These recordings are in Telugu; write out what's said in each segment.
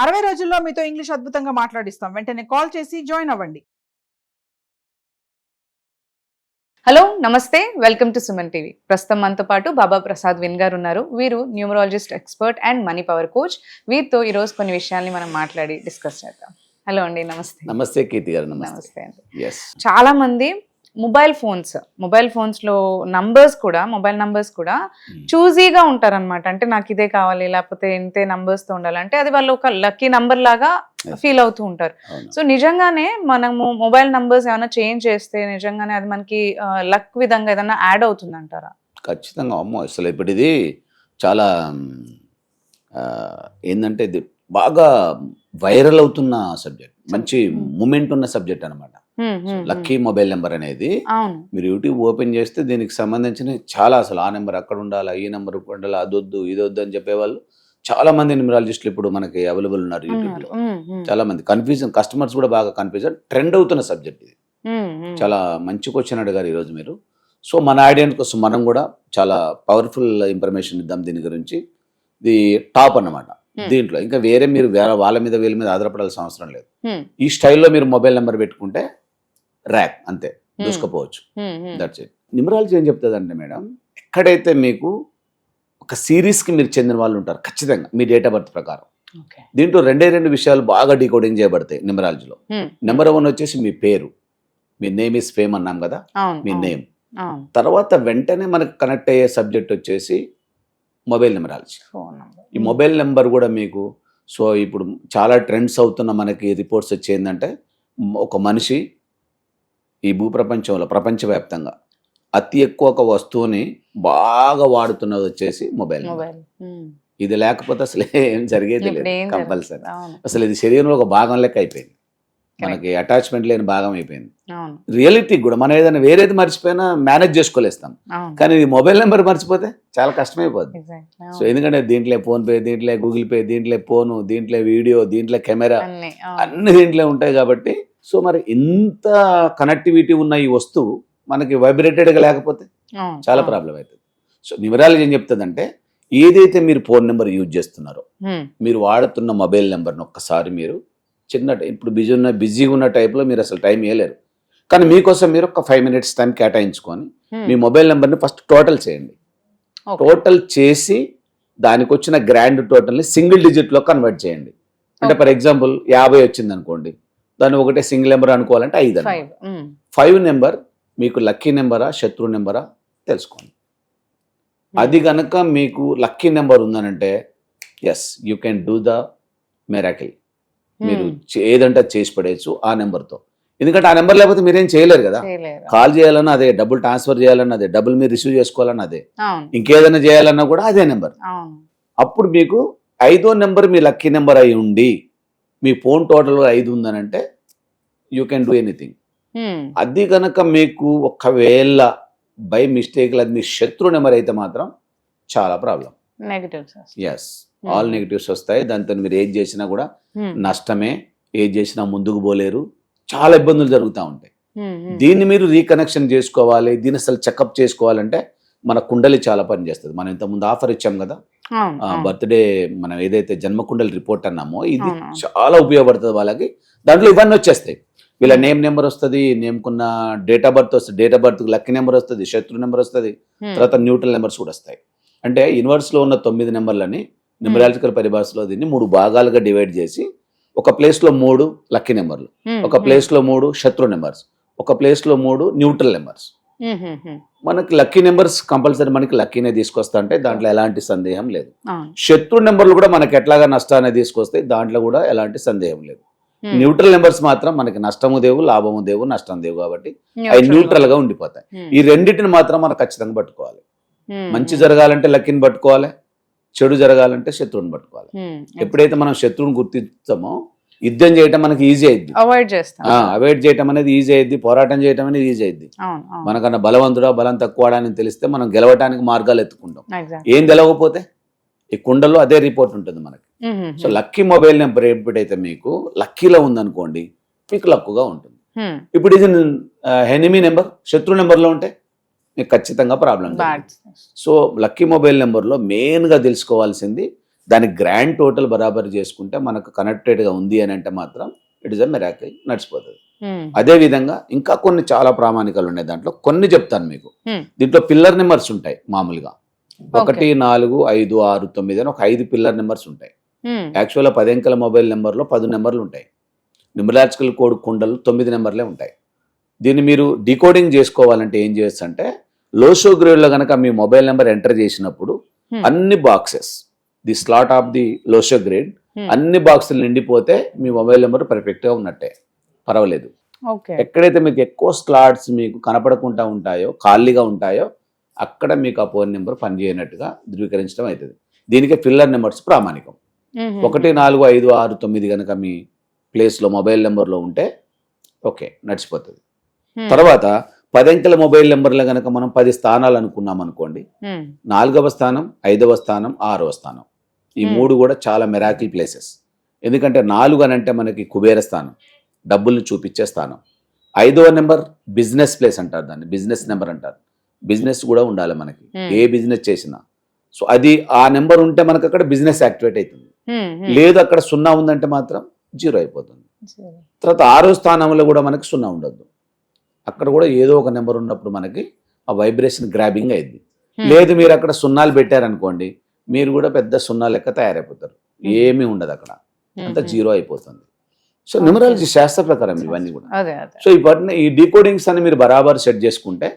60 రోజుల్లో మీతో ఇంగ్లీష్ అద్భుతంగా మాట్లాడిస్తాం. వెంటనే కాల్ చేసి జాయిన్ అవ్వండి. హలో నమస్తే, వెల్కమ్ టు సుమన్ టీవీ. ప్రస్తుతం మనతో పాటు బాబా ప్రసాద్ విన్ గారు ఉన్నారు. వీరు numerologist expert and money power coach. వీరితో ఈరోజు కొన్ని విషయాల్ని మనం మాట్లాడి డిస్కస్ చేద్దాం. హలో అండి, నమస్తే. నమస్తే కీర్తి గారు. నమస్తే అండి. Yes. చాలా మంది మొబైల్ ఫోన్స్ లో మొబైల్ నంబర్స్ కూడా చూజీగా ఉంటారనమాట. అంటే నాకు ఇదే కావాలి, లేకపోతే ఇంతే నంబర్స్ తో ఉండాలంటే అది వాళ్ళు ఒక లక్కీ నంబర్ లాగా ఫీల్ అవుతూ ఉంటారు. సో నిజంగానే మనము మొబైల్ నంబర్స్ ఏమైనా చేంజ్ చేస్తే నిజంగానే అది మనకి లక్ విధంగా ఏదైనా యాడ్ అవుతుంది అంటారా? ఖచ్చితంగా. అమ్మో, అసలు ఇప్పుడు ఇది చాలా ఏంటంటే ఇది బాగా వైరల్ అవుతున్న సబ్జెక్ట్, మంచి మూమెంట్ ఉన్న సబ్జెక్ట్ అనమాట. లక్కీ మొబైల్ నెంబర్ అనేది మీరు యూట్యూబ్ ఓపెన్ చేస్తే దీనికి సంబంధించిన చాలా, అసలు ఆ నెంబర్ అక్కడ ఉండాలా, ఈ నెంబర్ ఉండాలా, అదొద్దు ఇదొద్దు అని చెప్పేవాళ్ళు చాలా మంది న్యూమరాలజిస్టులు ఇప్పుడు మనకి అవైలబుల్ ఉన్నారు యూట్యూబ్ లో. చాలా మంది కన్ఫ్యూజన్, కస్టమర్స్ కూడా బాగా కన్ఫ్యూజన్, ట్రెండ్ అవుతున్న సబ్జెక్ట్ ఇది. చాలా మంచి క్వశ్చన్ అడిగారు ఈరోజు మీరు. సో మన ఆడియన్స్ కోసం మనం కూడా చాలా పవర్ఫుల్ ఇన్ఫర్మేషన్ ఇద్దాం దీని గురించి. ఇది టాప్ అన్నమాట. దీంట్లో ఇంకా వేరే మీరు వాళ్ళ మీద వీళ్ళ మీద ఆధారపడాల్సిన అవసరం లేదు. ఈ స్టైల్లో మీరు మొబైల్ నెంబర్ పెట్టుకుంటే ర్యాక్ అంతే, దూసుకుపోవచ్చు. That's it. న్యూమరాలజీ ఏం చెప్తుంది అంటే మేడం, ఎక్కడైతే మీకు ఒక సిరీస్కి మీరు చెందిన వాళ్ళు ఉంటారు ఖచ్చితంగా మీ డేట్ ఆఫ్ బర్త్ ప్రకారం. దీంట్లో రెండు విషయాలు బాగా డీకోడింగ్ చేయబడతాయి న్యూమరాలజీలో. నెంబర్ 1 వచ్చేసి మీ పేరు, మీ నేమ్ ఈస్ ఫేమ్ అన్నాం కదా, మీ నేమ్. తర్వాత వెంటనే మనకు కనెక్ట్ అయ్యే సబ్జెక్ట్ వచ్చేసి మొబైల్ న్యూమరాలజీ. ఈ మొబైల్ నెంబర్ కూడా మీకు, సో ఇప్పుడు చాలా ట్రెండ్స్ అవుతున్న మనకి రిపోర్ట్స్ వచ్చేందంటే, ఒక మనిషి ఈ భూప్రపంచంలో ప్రపంచవ్యాప్తంగా అతి ఎక్కువ ఒక వస్తువుని బాగా వాడుతున్నది వచ్చేసి మొబైల్. ఇది లేకపోతే అసలు ఏం జరిగేది లేదు కంపల్సరీ. అసలు ఇది శరీరంలో ఒక భాగం లెక్క అయిపోయింది, మనకి అటాచ్మెంట్ లేని భాగం అయిపోయింది. రియాలిటీ కూడా మనం ఏదైనా వేరేది మర్చిపోయినా మేనేజ్ చేసుకోలేస్తాం, కానీ ఇది మొబైల్ నెంబర్ మర్చిపోతే చాలా కష్టమైపోద్ది. సో ఎందుకంటే దీంట్లో ఫోన్పే, దీంట్లో గూగుల్ పే, దీంట్లో ఫోను, దీంట్లో వీడియో, దీంట్లో కెమెరా, అన్ని దీంట్లో ఉంటాయి కాబట్టి. సో మరి ఇంత కనెక్టివిటీ ఉన్న ఈ వస్తువు మనకి వైబ్రేటెడ్గా లేకపోతే చాలా ప్రాబ్లం అవుతుంది. సో న్యూమరాలజీ ఏం చెప్తుందంటే, ఏదైతే మీరు ఫోన్ నెంబర్ యూజ్ చేస్తున్నారో, మీరు వాడుతున్న మొబైల్ నెంబర్ని ఒక్కసారి మీరు ఇప్పుడు బిజీగా ఉన్న టైప్లో మీరు అసలు టైం ఇవ్వలేరు, కానీ మీకోసం మీరు ఒక 5 minutes టైం కేటాయించుకొని మీ మొబైల్ నెంబర్ని ఫస్ట్ టోటల్ చేయండి. టోటల్ చేసి దానికి వచ్చిన గ్రాండ్ టోటల్ని సింగిల్ డిజిట్లో కన్వర్ట్ చేయండి. అంటే ఫర్ ఎగ్జాంపుల్ 50 వచ్చింది అనుకోండి, దాన్ని ఒకటే సింగిల్ నెంబర్ అనుకోవాలంటే 5 అన్నమాట. 5 నెంబర్ మీకు లక్కీ నెంబరా శత్రు నెంబరా తెలుసుకోండి. అది కనుక మీకు లక్కీ నెంబర్ ఉందనంటే yes, you can do the miracle. మీరు ఏదంటే చేసి పడేయచ్చు ఆ నెంబర్తో. ఎందుకంటే ఆ నెంబర్ లేకపోతే మీరేం చేయలేరు కదా. కాల్ చేయాలన్నా అదే, డబ్బులు ట్రాన్స్ఫర్ చేయాలన్నా అదే, డబ్బులు మీరు రిసీవ్ చేసుకోవాలన్నా అదే, ఇంకేదైనా చేయాలన్నా కూడా అదే నెంబర్. అప్పుడు మీకు 5వ నెంబర్ మీ లక్కీ నెంబర్ అయి ఉండి మీ ఫోన్ టోటల్ 5 ఉందనంటే యూ కెన్ డూ ఎనీథింగ్. అది కనుక మీకు ఒకవేళ బై మిస్టేక్ అది మీ శత్రు నెంబర్ అయితే మాత్రం చాలా ప్రాబ్లం. ఎస్, ఆల్ నెగిటివ్స్ వస్తాయి. దాంతో మీరు ఏది చేసినా కూడా నష్టమే, ఏది చేసినా ముందుకు పోలేరు, చాలా ఇబ్బందులు జరుగుతూ ఉంటాయి. దీన్ని మీరు రీకనెక్షన్ చేసుకోవాలి, దీన్ని అసలు చెకప్ చేసుకోవాలంటే మన కుండలి చాలా పని చేస్తుంది. మనం ఇంతకుముందు ఆఫర్ ఇచ్చాం కదా, బర్త్డే మనం ఏదైతే జన్మ కుండలి రిపోర్ట్ అన్నామో, ఇది చాలా ఉపయోగపడుతుంది వాళ్ళకి. దాంట్లో ఇవన్నీ వచ్చేస్తాయి. వీళ్ళ నేమ్ నెంబర్ వస్తుంది, నేమ్కున్న డేట్ ఆఫ్ బర్త్ వస్తుంది, date of birth lucky number వస్తుంది, శత్రు నెంబర్ వస్తుంది, తర్వాత న్యూట్రల్ నెంబర్స్ కూడా వస్తాయి. అంటే యూనివర్స్లో ఉన్న 9 నెంబర్లని న్యూమరాలజికల్ పరిభాషలో దీన్ని 3 భాగాలుగా డివైడ్ చేసి, ఒక ప్లేస్లో 3 లక్కీ నెంబర్లు, ఒక ప్లేస్లో 3 శత్రు నెంబర్స్, ఒక ప్లేస్లో 3 న్యూట్రల్ నెంబర్స్. మనకి లక్కీ నెంబర్స్ కంపల్సరీ మనకి లక్కీనే తీసుకొస్తా అంటే దాంట్లో ఎలాంటి సందేహం లేదు. శత్రు నెంబర్లు కూడా మనకి ఎట్లాగా నష్టాన్ని తీసుకొస్తాయి, దాంట్లో కూడా ఎలాంటి సందేహం లేదు. న్యూట్రల్ నెంబర్స్ మాత్రం మనకి నష్టము దేవు, లాభము దేవు, నష్టం దేవు, కాబట్టి అవి న్యూట్రల్ గా ఉండిపోతాయి. ఈ రెండింటిని మాత్రం మనం ఖచ్చితంగా పట్టుకోవాలి. మంచి జరగాలంటే లక్కీని పట్టుకోవాలి, చెడు జరగాలంటే శత్రువుని పట్టుకోవాలి. ఎప్పుడైతే మనం శత్రువుని గుర్తిస్తామో యుద్ధం చేయటం మనకి ఈజీ అయింది, అవాయిడ్ చేయటం అనేది ఈజీ అయింది, పోరాటం చేయటం అనేది ఈజీ అయింది. మనకన్నా బలవంతుడా బలం తక్కువ అని తెలిస్తే మనం గెలవటానికి మార్గాలు ఎత్తుకుంటాం. ఏం గెలవకపోతే ఈ కుండలో అదే రిపోర్ట్ ఉంటుంది మనకి. సో లక్కీ మొబైల్ నెంబర్ ఎప్పుడైతే మీకు లక్కీలో ఉందనుకోండి, మీకు లక్కుగా ఉంటుంది. ఇప్పుడు ఇది ఎనిమీ నెంబర్, శత్రు నెంబర్లో ఉంటే మీకు ఖచ్చితంగా ప్రాబ్లం. సో లక్కీ మొబైల్ నెంబర్లో మెయిన్గా తెలుసుకోవాల్సింది దానికి గ్రాండ్ టోటల్ బరాబర్ చేసుకుంటే మనకు కనెక్టెడ్గా ఉంది అని అంటే మాత్రం ఇట్ ఇస్ అ మిరాకిల్, నడిచిపోతుంది. అదే విధంగా ఇంకా కొన్ని చాలా ప్రామాణికాలు ఉన్నాయి, దాంట్లో కొన్ని చెప్తాను మీకు. దీంట్లో పిల్లర్ నెంబర్స్ ఉంటాయి మామూలుగా 1, 4, 5, 6, 9 అని ఒక 5 పిల్లర్ నెంబర్స్ ఉంటాయి. యాక్చువల్గా 10 అంకెల మొబైల్ నెంబర్లో 10 నెంబర్లు ఉంటాయి. న్యూమరాలజికల్ కోడ్ కుండలు 9 నెంబర్లే ఉంటాయి. దీన్ని మీరు డీకోడింగ్ చేసుకోవాలంటే ఏం చేయొచ్చు అంటే, లోషో గ్రేడ్లో కనుక మీ మొబైల్ నెంబర్ ఎంటర్ చేసినప్పుడు అన్ని boxes, the slot of the Lo Shu grade అన్ని బాక్సులు నిండిపోతే మీ మొబైల్ నెంబర్ పర్ఫెక్ట్గా ఉన్నట్టే, పర్వాలేదు. ఎక్కడైతే మీకు ఎక్కువ స్లాట్స్ మీకు కనపడకుండా ఉంటాయో, ఖాళీగా ఉంటాయో, అక్కడ మీకు ఆ ఫోన్ నెంబర్ పనిచేయనట్టుగా ధృవీకరించడం అవుతుంది. దీనికి పిల్లర్ నెంబర్స్ ప్రామాణికం. 1, 4, 5, 6, 9 కనుక మీ ప్లేస్లో మొబైల్ నెంబర్లో ఉంటే ఓకే, నడిచిపోతుంది. తర్వాత 10 అంకెల మొబైల్ నెంబర్లో కనుక మనం 10 స్థానాలు అనుకున్నాం అనుకోండి, 4వ స్థానం, 5వ స్థానం, 6వ స్థానం, ఈ 3 కూడా చాలా మెరాకిల్ ప్లేసెస్. ఎందుకంటే 4 అని అంటే మనకి కుబేర స్థానం, డబ్బుల్ని చూపించే స్థానం. 5వ నెంబర్ బిజినెస్ ప్లేస్ అంటారు, దాన్ని బిజినెస్ నెంబర్ అంటారు. బిజినెస్ కూడా ఉండాలి మనకి, ఏ బిజినెస్ చేసినా. సో అది ఆ నెంబర్ ఉంటే మనకు అక్కడ బిజినెస్ యాక్టివేట్ అవుతుంది. లేదు అక్కడ 0 ఉందంటే మాత్రం 0 అయిపోతుంది. తర్వాత 6వ స్థానంలో కూడా మనకి 0 ఉండొద్దు, అక్కడ కూడా ఏదో ఒక నెంబర్ ఉన్నప్పుడు మనకి ఆ వైబ్రేషన్ గ్రాబింగ్ అయింది. లేదు మీరు అక్కడ 0 పెట్టారనుకోండి, మీరు కూడా పెద్ద 0 లెక్క తయారైపోతారు, ఏమీ ఉండదు అక్కడ, అంతా 0 అయిపోతుంది. సో న్యూమరాలజీ శాస్త్ర ప్రకారం ఇవన్నీ కూడా. సో ఈ డీకోడింగ్స్ అని మీరు బరాబర్ సెట్ చేసుకుంటే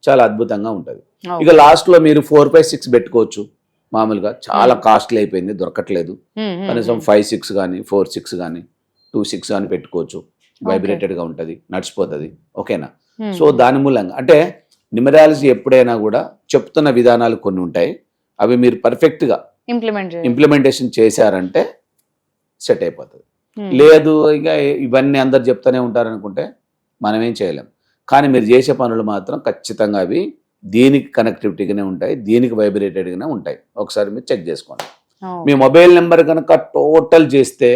చాలా అద్భుతంగా ఉంటుంది. ఇక లాస్ట్ లో మీరు 4, 5, 6 పెట్టుకోవచ్చు. మామూలుగా చాలా కాస్ట్లీ అయిపోయింది, దొరకట్లేదు. కనీసం 5, 6 కానీ 4, 6 కానీ 2, 6 కానీ పెట్టుకోవచ్చు. వైబ్రేటెడ్ గా ఉంటుంది, నడిచిపోతుంది. ఓకేనా? సో దాని మూలంగా అంటే న్యూమరాలజీ ఎప్పుడైనా కూడా చెప్తున్న విధానాలు కొన్ని ఉంటాయి, అవి మీరు పర్ఫెక్ట్ గా ఇంప్లిమెంటేషన్ చేశారంటే సెట్ అయిపోతుంది. లేదు ఇక ఇవన్నీ అందరు చెప్తూనే ఉంటారనుకుంటే మనం ఏం చేయలేం. కానీ మీరు చేసే పనులు మాత్రం ఖచ్చితంగా అవి దీనికి కనెక్టివిటీగానే ఉంటాయి, దీనికి వైబ్రేటెడ్గానే ఉంటాయి. ఒకసారి మీరు చెక్ చేసుకోండి. మీ మొబైల్ నెంబర్ కనుక టోటల్ చేస్తే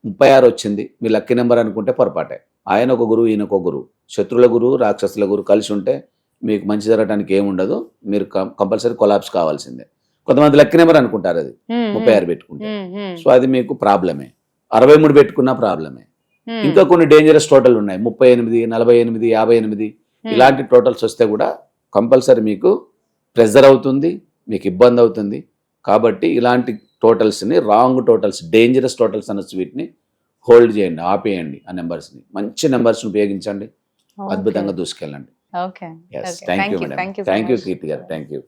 36 వచ్చింది, మీ లక్కీ నెంబర్ అనుకుంటే పొరపాటే. ఆయన ఒక గురువు, ఈయన ఒక గురువు, శత్రుల గురువు, రాక్షసుల గురువు కలిసి ఉంటే మీకు మంచి జరగడానికి ఏముండదు, మీరు కంపల్సరీ కొలాప్స్ కావాల్సిందే. కొంతమంది లక్కీ నెంబర్ అనుకుంటారు, అది 36 పెట్టుకుంటే, సో అది మీకు ప్రాబ్లమే. 63 పెట్టుకున్న ప్రాబ్లమే. ఇంకా కొన్ని డేంజరస్ టోటల్ ఉన్నాయి, 38, 48, 58 ఇలాంటి టోటల్స్ వస్తే కూడా కంపల్సరీ మీకు ప్రెజర్ అవుతుంది, మీకు ఇబ్బంది అవుతుంది. కాబట్టి ఇలాంటి టోటల్స్ని, రాంగ్ టోటల్స్, డేంజరస్ టోటల్స్ అనొచ్చు, వీటిని హోల్డ్ చేయండి, ఆపేయండి. ఆ నెంబర్స్ని, మంచి నెంబర్స్ని ఉపయోగించండి, అద్భుతంగా దూసుకెళ్ళండి. Thank you madam, thank you Keerthi garu, thank you.